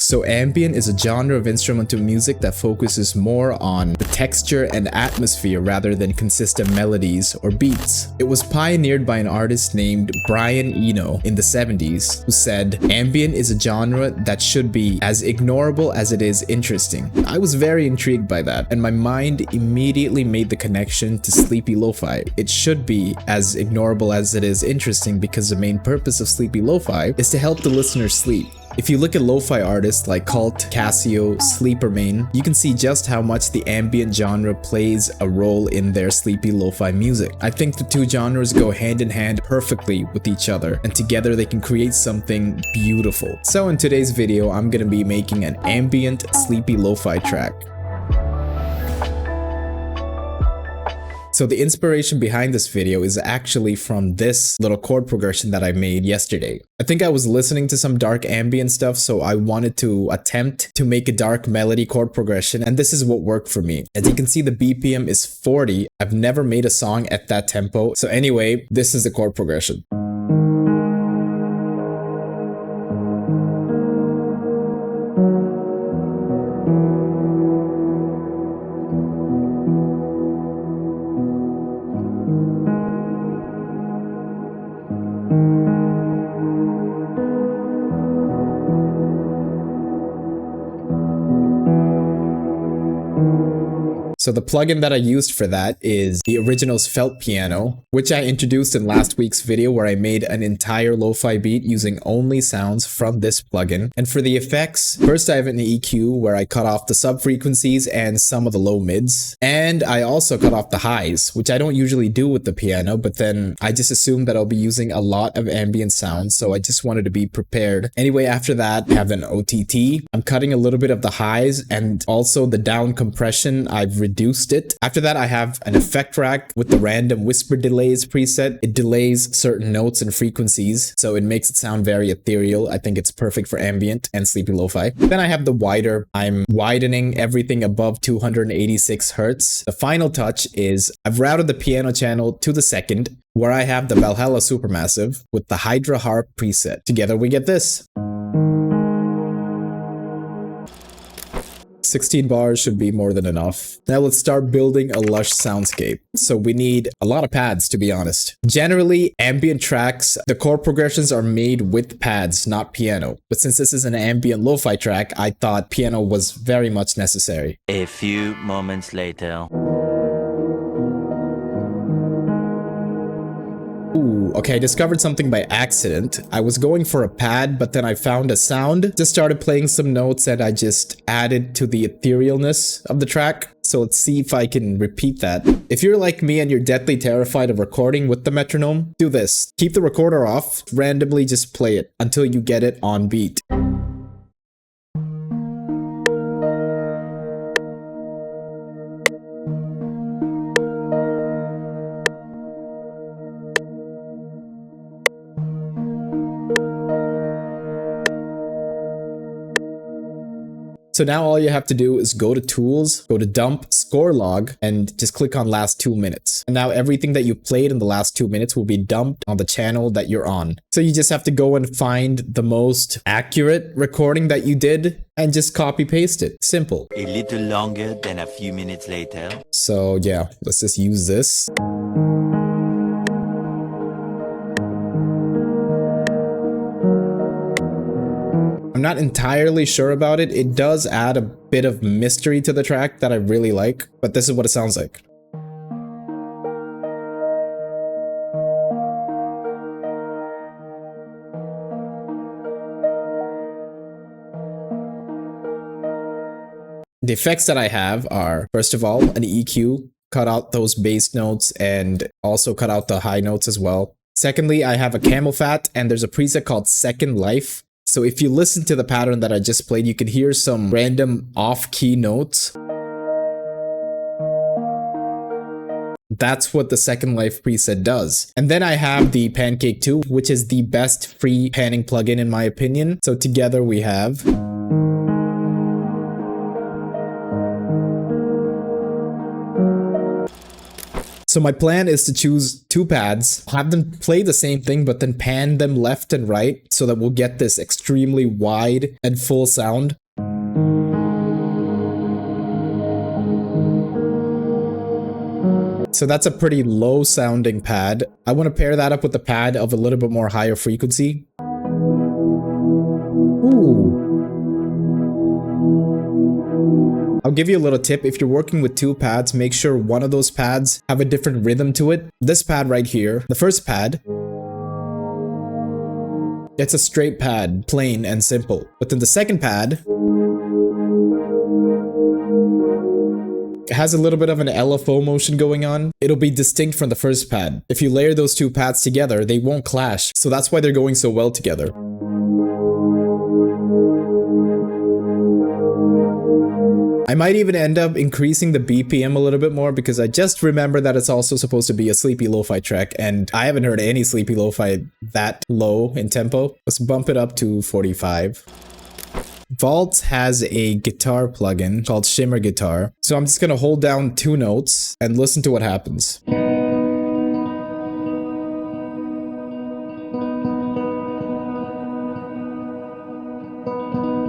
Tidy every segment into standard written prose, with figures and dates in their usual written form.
So ambient is a genre of instrumental music that focuses more on the texture and atmosphere rather than consistent melodies or beats. It was pioneered by an artist named Brian Eno in the 70s, who said, "Ambient is a genre that should be as ignorable as it is interesting." I was very intrigued by that, and my mind immediately made the connection to Sleepy Lo-Fi. It should be as ignorable as it is interesting because the main purpose of Sleepy Lo-Fi is to help the listener sleep. If you look at lo-fi artists like Cult, Casio, Sleepermane, you can see just how much the ambient genre plays a role in their sleepy lo-fi music. I think the two genres go hand in hand perfectly with each other, and together they can create something beautiful. So in today's video, I'm gonna be making an ambient sleepy lo-fi track. So the inspiration behind this video is actually from this little chord progression that I made yesterday. I think I was listening to some dark ambient stuff, so I wanted to attempt to make a dark melody chord progression, and this is what worked for me. As you can see, the BPM is 40. I've never made a song at that tempo. So anyway, this is the chord progression. So the plugin that I used for that is the Originals Felt Piano, which I introduced in last week's video where I made an entire lo-fi beat using only sounds from this plugin. And for the effects, first I have an EQ where I cut off the sub frequencies and some of the low mids. And I also cut off the highs, which I don't usually do with the piano, but then I just assumed that I'll be using a lot of ambient sounds, so I just wanted to be prepared. Anyway, after that, I have an OTT. I'm cutting a little bit of the highs and also the down compression. I've reduced it. After that, I have an effect rack with the random whisper delays preset. It delays certain notes and frequencies, so it makes it sound very ethereal. I think it's perfect for ambient and sleepy lo-fi. Then I have the wider. I'm widening everything above 286 Hertz. The final touch is I've routed the piano channel to the second, where I have the Valhalla Supermassive with the Hydra Harp preset. Together we get this. 16 bars should be more than enough. Now let's start building a lush soundscape. So we need a lot of pads, to be honest. Generally, ambient tracks, the chord progressions are made with pads, not piano. But since this is an ambient lo-fi track, I thought piano was very much necessary. A few moments later. Ooh, okay, I discovered something by accident. I was going for a pad, but then I found a sound, just started playing some notes, and I just added to the etherealness of the track. So let's see if I can repeat that. If you're like me and you're deathly terrified of recording with the metronome, do this. Keep the recorder off, randomly just play it until you get it on beat. So now all you have to do is go to Tools, go to Dump, Score Log, and just click on last 2 minutes. And now everything that you played in the last 2 minutes will be dumped on the channel that you're on. So you just have to go and find the most accurate recording that you did and just copy paste it. Simple. A little longer than a few minutes later. So yeah, let's just use this. I'm not entirely sure about it. It does add a bit of mystery to the track that I really like, but this is what it sounds like. The effects that I have are, first of all, an EQ, cut out those bass notes and also cut out the high notes as well. Secondly, I have a camel fat, and there's a preset called Second Life. So if you listen to the pattern that I just played, you can hear some random off-key notes. That's what the Second Life preset does. And then I have the Pancake 2, which is the best free panning plugin in my opinion. So together we have... So my plan is to choose two pads, have them play the same thing, but then pan them left and right so that we'll get this extremely wide and full sound. So that's a pretty low sounding pad. I want to pair that up with the pad of a little bit more higher frequency. Ooh. I'll give you a little tip. If you're working with two pads, make sure one of those pads have a different rhythm to it. This pad right here, the first pad, it's a straight pad, plain and simple. But then the second pad, it has a little bit of an LFO motion going on. It'll be distinct from the first pad. If you layer those two pads together, they won't clash. So that's why they're going so well together. I might even end up increasing the BPM a little bit more because I just remember that it's also supposed to be a sleepy lo-fi track, and I haven't heard any sleepy lo-fi that low in tempo. Let's bump it up to 45. Vault has a guitar plugin called Shimmer Guitar. So I'm just gonna hold down 2 notes and listen to what happens.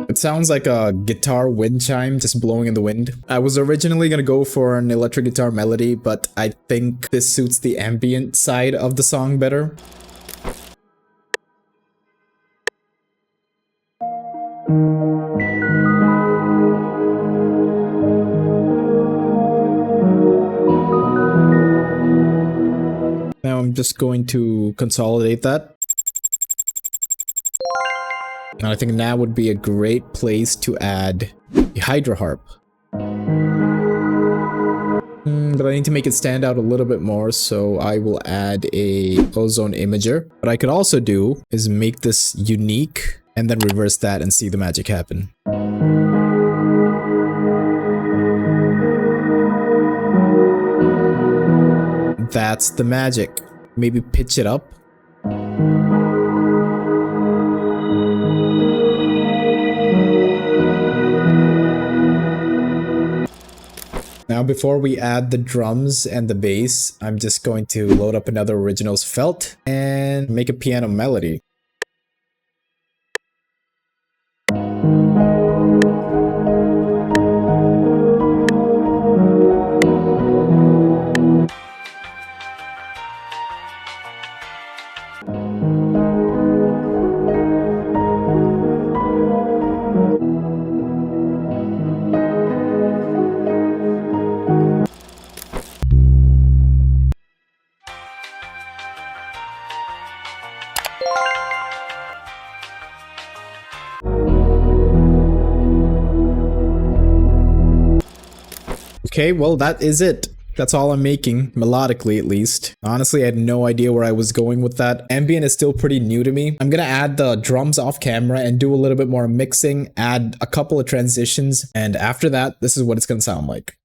It sounds like a guitar wind chime just blowing in the wind. I was originally gonna go for an electric guitar melody, but I think this suits the ambient side of the song better. Now I'm just going to consolidate that. And I think now would be a great place to add a Hydra harp. But I need to make it stand out a little bit more, so I will add a ozone imager. What I could also do is make this unique and then reverse that and see the magic happen. That's the magic. Maybe pitch it up. Now before we add the drums and the bass, I'm just going to load up another Originals felt and make a piano melody. Okay, well that is it. That's all I'm making, melodically at least. Honestly, I had no idea where I was going with that. Ambient is still pretty new to me. I'm gonna add the drums off camera and do a little bit more mixing, add a couple of transitions, and after that, this is what it's gonna sound like.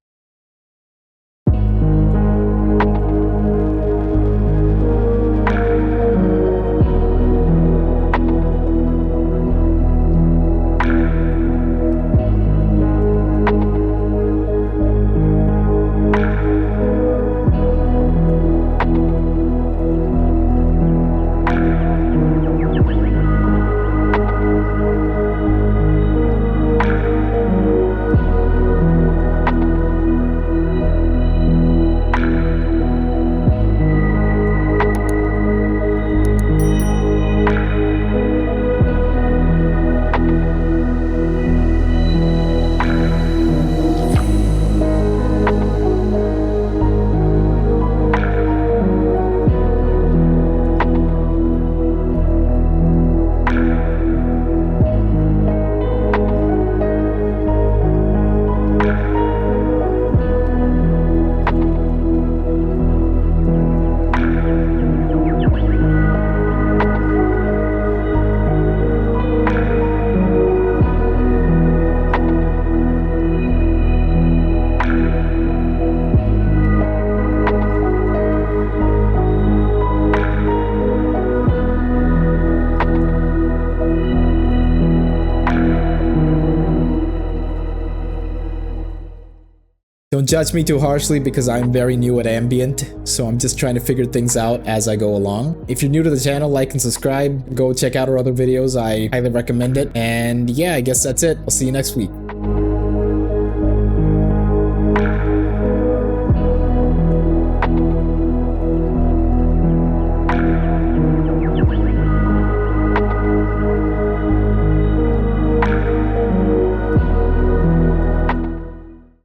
Don't judge me too harshly because I'm very new at ambient, so I'm just trying to figure things out as I go along. If you're new to the channel, like and subscribe. Go check out our other videos. I highly recommend it. And yeah, I guess that's it. I'll see you next week.